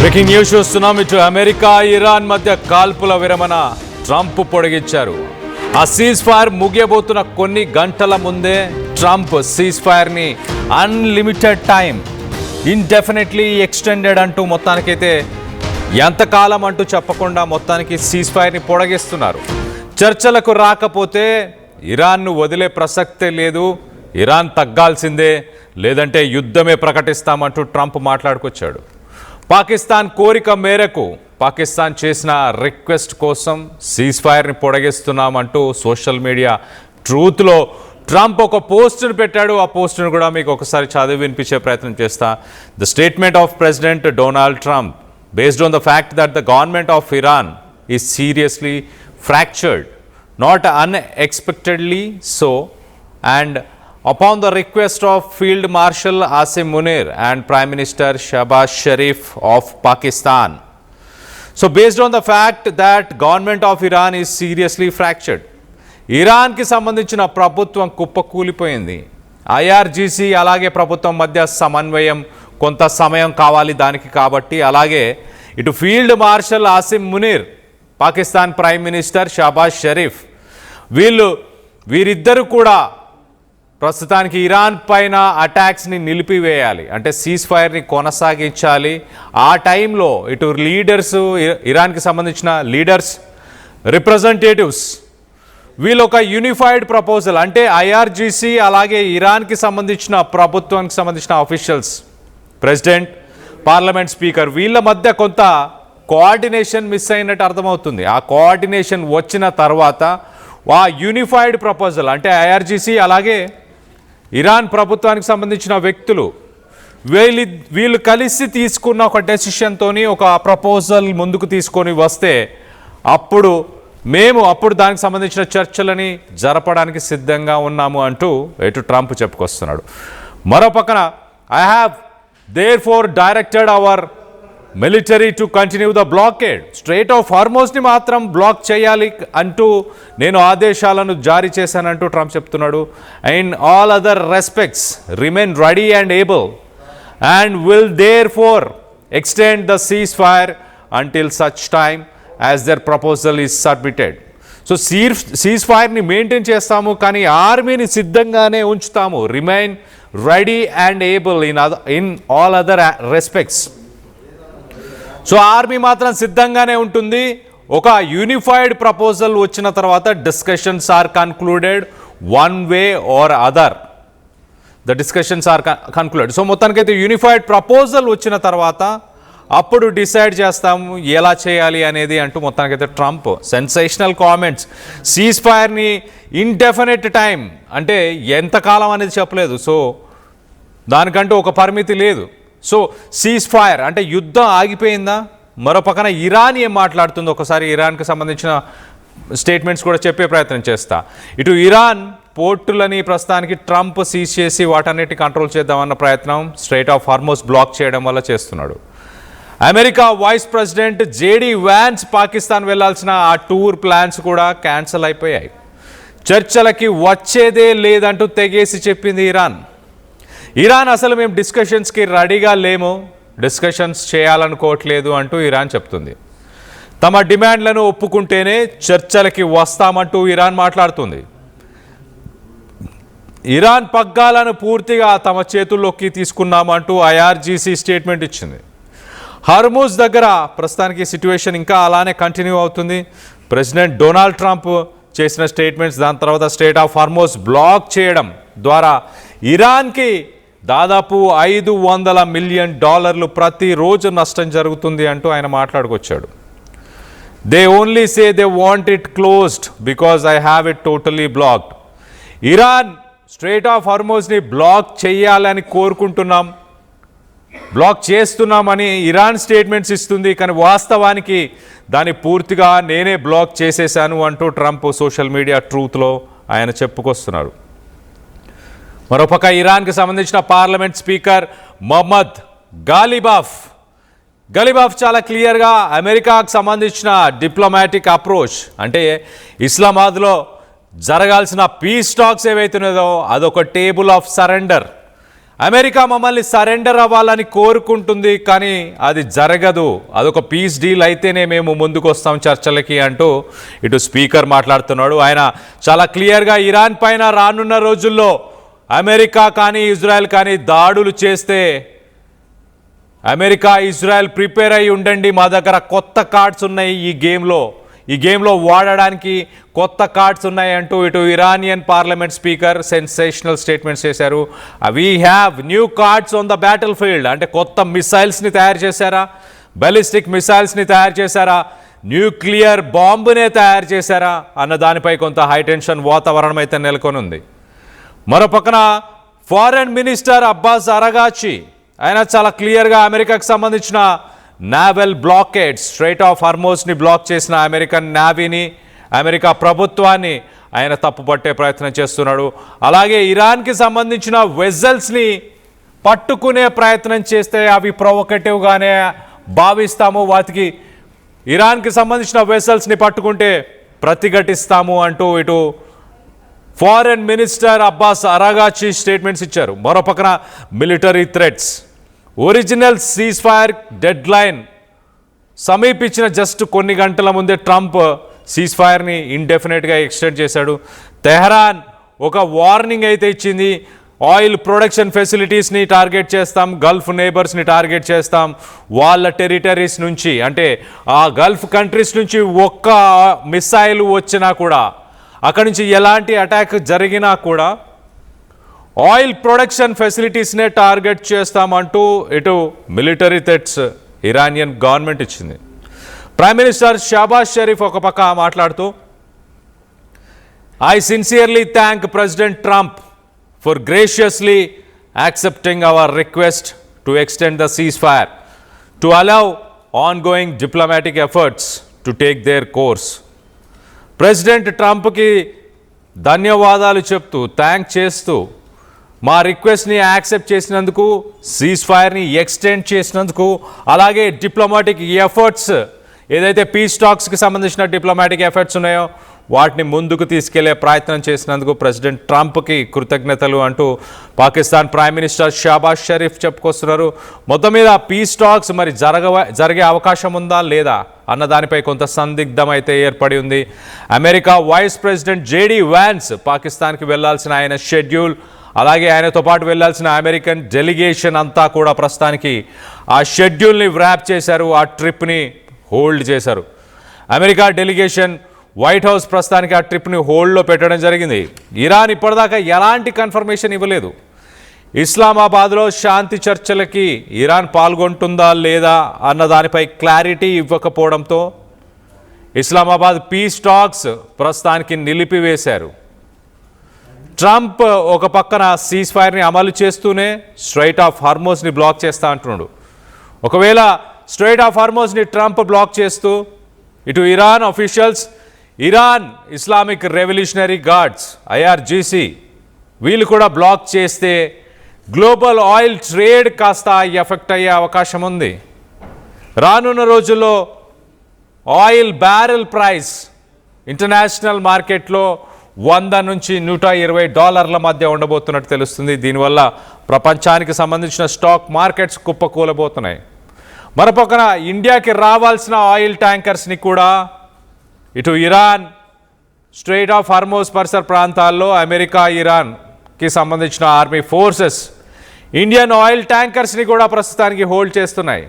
Breaking news చూస్తున్నాం. ఇటు America Iran మధ్య కాల్పుల విరమణ ట్రంప్ పొడిగించారు. ఆ సీజ్ ఫైర్ ముగియబోతున్న కొన్ని గంటల ముందే ట్రంప్ సీజ్ ఫైర్ని అన్లిమిటెడ్ టైం ఇండెఫినెట్లీ ఎక్స్టెండెడ్ అంటూ మొత్తానికైతే ఎంతకాలం అంటూ చెప్పకుండా మొత్తానికి సీజ్ ఫైర్ని పొడిగిస్తున్నారు. చర్చలకు రాకపోతే ఇరాన్ను వదిలే ప్రసక్తే లేదు, ఇరాన్ తగ్గాల్సిందే, లేదంటే యుద్ధమే ప్రకటిస్తామంటూ ట్రంప్ మాట్లాడుకొచ్చాడు. పాకిస్తాన్ కోరిక మేరకు పాకిస్తాన్ చేసిన రిక్వెస్ట్ కోసం సీజ్ ఫైర్ని పొడిగిస్తున్నామంటూ సోషల్ మీడియా ట్రూత్లో ట్రంప్ ఒక పోస్టును పెట్టాడు. ఆ పోస్టును కూడా మీకు ఒకసారి చదివి వినిపించే ప్రయత్నం చేస్తా. The statement of president Donald Trump based on the fact that the government of Iran is seriously fractured, not unexpectedly so, and upon the request of Field Marshal Asim Munir and Prime Minister Shehbaz Sharif of Pakistan. So based on the fact that government of Iran is seriously fractured, ఇరాన్కి సంబంధించిన ప్రభుత్వం కుప్పకూలిపోయింది. IRGC అలాగే ప్రభుత్వం మధ్య సమన్వయం కొంత సమయం కావాలి దానికి, కాబట్టి అలాగే ఇటు field marshal Asim Munir, Pakistan prime minister Shehbaz Sharif, వీరిద్దరు కూడా ప్రస్తుతానికి ఇరాన్ పైన అటాక్స్ని నిలిపివేయాలి, అంటే సీజ్ ఫైర్ని కొనసాగించాలి. ఆ టైంలో ఇటు లీడర్స్, ఇరాన్కి సంబంధించిన లీడర్స్, రిప్రజెంటేటివ్స్, వీళ్ళు ఒక యూనిఫైడ్ ప్రపోజల్, అంటే ఐఆర్జీసీ అలాగే ఇరాన్కి సంబంధించిన ప్రభుత్వానికి సంబంధించిన ఆఫీషియల్స్, ప్రెసిడెంట్, పార్లమెంట్ స్పీకర్, వీళ్ళ మధ్య కొంత కోఆర్డినేషన్ మిస్ అయినట్టు అర్థమవుతుంది. ఆ కోఆర్డినేషన్ వచ్చిన తర్వాత ఆ యూనిఫైడ్ ప్రపోజల్, అంటే ఐఆర్జీసీ అలాగే ఇరాన్ ప్రభుత్వానికి సంబంధించిన వ్యక్తులు వీళ్ళు కలిసి తీసుకున్న ఒక డెసిషన్తో ఒక ప్రపోజల్ ముందుకు తీసుకొని వస్తే అప్పుడు దానికి సంబంధించిన చర్చలని జరపడానికి సిద్ధంగా ఉన్నాము అంటూ ఇటు ట్రంప్ చెప్పుకొస్తున్నాడు. మరో పక్కన I have therefore directed our military to continue the blockade. Strait of హార్మోజ్ని మాత్రం బ్లాక్ చేయాలి అంటూ నేను ఆదేశాలను జారీ చేశానంటూ ట్రంప్ చెప్తున్నాడు. In all other respects remain ready and able and will therefore extend the ceasefire until such time as their proposal is submitted. So సీజ్ ఫైర్ని మెయింటైన్ చేస్తాము, కానీ ఆర్మీని సిద్ధంగానే ఉంచుతాము. Remain ready and able in all other respects. So army మాత్రం సిద్ధంగానే ఉంటుంది. ఒక యూనిఫైడ్ ప్రపోజల్ వచ్చిన తర్వాత discussions are concluded one way or other. The discussions are concluded. So మొత్తానికైతే యూనిఫైడ్ ప్రపోజల్ వచ్చిన తర్వాత అప్పుడు డిసైడ్ చేస్తాము ఎలా చేయాలి అనేది అంటూ మొత్తానికైతే ట్రంప్ సెన్సేషనల్ కామెంట్స్. సీజ్ ఫైర్ని ఇండెఫినెట్ టైం, అంటే ఎంతకాలం అనేది చెప్పలేదు. సో దానికంటూ ఒక పరిమితి లేదు. సో సీజ్ ఫైర్ అంటే యుద్ధం ఆగిపోయిందా? మరో పక్కన ఇరాన్ ఏం మాట్లాడుతుందో ఒకసారి ఇరాన్కి సంబంధించిన స్టేట్మెంట్స్ కూడా చెప్పే ప్రయత్నం చేస్తా. ఇటు ఇరాన్ పోర్టులని ప్రస్తుతానికి ట్రంప్ సీజ్ చేసి వాటన్నిటి కంట్రోల్ చేద్దామన్న ప్రయత్నం స్ట్రెయిట్ ఆఫ్ హార్మోజ్ బ్లాక్ చేయడం వల్ల చేస్తున్నాడు. America vice president JD Vance Pakistan వెళ్లాల్సిన ఆ టూర్ ప్లాన్స్ కూడా క్యాన్సిల్ అయిపోయాయి. చర్చలకి వచ్చేదే లేదంటూ తెగేసి చెప్పింది ఇరాన్ అసలు మేము డిస్కషన్స్కి రెడీగా లేము, డిస్కషన్స్ చేయాలనుకోవట్లేదు అంటూ ఇరాన్ చెప్తుంది. తమ డిమాండ్లను ఒప్పుకుంటేనే చర్చలకి వస్తామంటూ ఇరాన్ మాట్లాడుతుంది. ఇరాన్ పగ్గాలను పూర్తిగా తమ చేతుల్లోకి తీసుకున్నామంటూ ఐఆర్జీసీ స్టేట్మెంట్ ఇచ్చింది. హార్మూజ్ దగ్గర ప్రస్తుతానికి సిట్యుయేషన్ ఇంకా అలానే కంటిన్యూ అవుతుంది. ప్రెసిడెంట్ డొనాల్డ్ ట్రంప్ చేసిన స్టేట్మెంట్స్, దాని తర్వాత స్ట్రెయిట్ ఆఫ్ హార్మోజ్ బ్లాక్ చేయడం ద్వారా ఇరాన్కి దాదాపు $500 మిలియన్ ప్రతిరోజు నష్టం జరుగుతుంది అంటూ ఆయన మాట్లాడుకొచ్చాడు. They only say they want it closed because I have it totally blocked. Iran strait of హార్మోజ్ని బ్లాక్ చేయాలని కోరుకుంటున్నాం, బ్లాక్ చేస్తున్నామని ఇరాన్ స్టేట్మెంట్స్ ఇస్తుంది, కానీ వాస్తవానికి దాన్ని పూర్తిగా నేనే బ్లాక్ చేసేశాను అంటూ ట్రంప్ సోషల్ మీడియా ట్రూత్లో ఆయన చెప్పుకొస్తున్నారు. మరోపక్క ఇరాన్కి సంబంధించిన పార్లమెంట్ స్పీకర్ మొహమ్మద్ గలీబాఫ్ చాలా క్లియర్గా అమెరికాకు సంబంధించిన డిప్లొమాటిక్ అప్రోచ్, అంటే ఇస్లామాబాద్లో జరగాల్సిన పీస్ టాక్స్ ఏవైతున్నాయో అదొక టేబుల్ ఆఫ్ సరెండర్, అమెరికా మమ్మల్ని సరెండర్ అవ్వాలని కోరుకుంటుంది, కానీ అది జరగదు. అదొక పీస్ డీల్ అయితేనే మేము ముందుకు వస్తాం చర్చలకి అంటూ ఇటు స్పీకర్ మాట్లాడుతున్నాడు. ఆయన చాలా క్లియర్గా ఇరాన్ పైన రానున్న రోజుల్లో అమెరికా కానీ ఇజ్రాయెల్ కానీ దాడులు చేస్తే అమెరికా ఇజ్రాయెల్ ప్రిపేర్ అయ్యి ఉండండి, మా దగ్గర కొత్త కార్డ్స్ ఉన్నాయి ఈ గేమ్లో వాడడానికి కొత్త కార్డ్స్ ఉన్నాయి అంటూ ఇటు Iranian parliament speaker sensational statements చేశారు. We have new cards on the battlefield అంటే కొత్త మిసైల్స్ని తయారు చేశారా, బలిస్టిక్ మిసైల్స్ని తయారు చేశారా, న్యూక్లియర్ బాంబునే తయారు చేశారా అన్న దానిపై కొంత హైటెన్షన్ వాతావరణం అయితే నెలకొని ఉంది. మరో పక్కన ఫారెన్ మినిస్టర్ అబ్బాస్ అరగాచి ఆయన చాలా క్లియర్గా అమెరికాకు సంబంధించిన నావల్ బ్లాకేడ్ స్ట్రైట్ ఆఫ్ హార్మోజ్ని బ్లాక్ చేసిన అమెరికన్ నేవీని, అమెరికా ప్రభుత్వాన్ని ఆయన తప్పుపట్టే ప్రయత్నం చేస్తున్నాడు. అలాగే ఇరాన్కి సంబంధించిన వెజల్స్ని పట్టుకునే ప్రయత్నం చేస్తే అవి ప్రొవొకేటివ్గానే భావిస్తాము, వాటికి ఇరాన్కి సంబంధించిన వెజల్స్ని పట్టుకుంటే ప్రతిఘటిస్తాము అంటూ ఇటు foreign minister Abbas Araghchi statements ఇచ్చారు. మరో పక్కన military threats, original ceasefire deadline సమీపించిన జస్ట్ కొన్ని గంటల ముందే ట్రంప్ సీజ్ ఫైర్ని ఇండెఫినెట్గా ఎక్స్టెండ్ చేశాడు. తెహరాన్ ఒక వార్నింగ్ అయితే ఇచ్చింది, ఆయిల్ ప్రొడక్షన్ ఫెసిలిటీస్ని టార్గెట్ చేస్తాం, గల్ఫ్ నేబర్స్ని టార్గెట్ చేస్తాం, వాళ్ళ టెరిటరీస్ నుంచి అంటే ఆ గల్ఫ్ కంట్రీస్ నుంచి ఒక్క మిసైల్ వచ్చినా కూడా, అక్కడి నుంచి ఎలాంటి అటాక్ జరిగినా కూడా ఆయిల్ ప్రొడక్షన్ ఫెసిలిటీస్నే టార్గెట్ చేస్తామంటూ ఇటు మిలిటరీ థ్రెట్స్ ఇరానియన్ గవర్నమెంట్ ఇచ్చింది. ప్రైమ్ మినిస్టర్ షాబాజ్ షరీఫ్ ఒక పక్క మాట్లాడుతూ I sincerely thank President Trump for graciously accepting our request to extend the ceasefire to allow ongoing diplomatic efforts to take their course. President ట్రంప్కి ధన్యవాదాలు చెప్తూ thank చేస్తూ మా రిక్వెస్ట్ని యాక్సెప్ట్ చేసినందుకు, సీజ్ ఫైర్ని ఎక్స్టెండ్ చేసినందుకు, అలాగే డిప్లొమాటిక్ ఎఫర్ట్స్ ఏదైతే పీస్ టాక్స్కి సంబంధించిన డిప్లొమాటిక్ ఎఫర్ట్స్ ఉన్నాయో వాటిని ముందుకు తీసుకెళ్లే ప్రయత్నం చేసినందుకు ప్రెసిడెంట్ ట్రంప్కి కృతజ్ఞతలు అంటూ పాకిస్తాన్ ప్రైమ్ మినిస్టర్ షాబాజ్ షరీఫ్ చెప్పుకొస్తున్నారు. మొత్తం మీద పీస్ టాక్స్ మరి జరిగే అవకాశం ఉందా లేదా అన్న దానిపై కొంత సందిగ్ధం అయితే ఏర్పడి ఉంది. America vice president JD Vance పాకిస్తాన్కి వెళ్లాల్సిన ఆయన షెడ్యూల్, అలాగే ఆయనతో పాటు వెళ్లాల్సిన అమెరికన్ డెలిగేషన్ అంతా కూడా ప్రస్తుతానికి ఆ షెడ్యూల్ని వ్రాప్ చేశారు, ఆ ట్రిప్ని హోల్డ్ చేశారు. అమెరికా డెలిగేషన్ వైట్ హౌస్ ప్రస్తుతానికి ఆ ట్రిప్ని హోల్డ్లో పెట్టడం జరిగింది. ఇరాన్ ఇప్పటిదాకా ఎలాంటి కన్ఫర్మేషన్ ఇవ్వలేదు. ఇస్లామాబాద్లో శాంతి చర్చలకి ఇరాన్ పాల్గొంటుందా లేదా అన్న దానిపై క్లారిటీ ఇవ్వకపోవడంతో ఇస్లామాబాద్ పీస్ టాక్స్ ప్రస్తుతానికి నిలిపివేశారు. ట్రంప్ ఒక పక్కన సీజ్ ఫైర్ని అమలు చేస్తూనే స్ట్రైట్ ఆఫ్ హార్మోజ్ని బ్లాక్ చేస్తా అంటున్నాడు. ఒకవేళ స్ట్రైట్ ఆఫ్ హార్మోజ్ని ట్రంప్ బ్లాక్ చేస్తూ ఇటు Iran officials, Iran Islamic revolutionary guards IRGC వీళ్ళు కూడా బ్లాక్ చేస్తే గ్లోబల్ ఆయిల్ ట్రేడ్ కాస్త ఎఫెక్ట్ అయ్యే అవకాశం ఉంది. రానున్న రోజుల్లో ఆయిల్ బ్యారెల్ ప్రైస్ ఇంటర్నేషనల్ మార్కెట్లో $100 నుంచి $120 మధ్య ఉండబోతున్నట్టు తెలుస్తుంది. దీనివల్ల ప్రపంచానికి సంబంధించిన స్టాక్ మార్కెట్స్ కుప్పకూలబోతున్నాయి. మరోపక్కన ఇండియాకి రావాల్సిన ఆయిల్ ట్యాంకర్స్ని కూడా ఇటు ఇరాన్ స్ట్రెయిట్ ఆఫ్ హార్మోజ్ పరిసర ప్రాంతాల్లో అమెరికా, ఇరాన్కి సంబంధించిన ఆర్మీ ఫోర్సెస్ ఇండియన్ ఆయిల్ ట్యాంకర్స్ని కూడా ప్రస్తుతానికి హోల్డ్ చేస్తున్నాయి.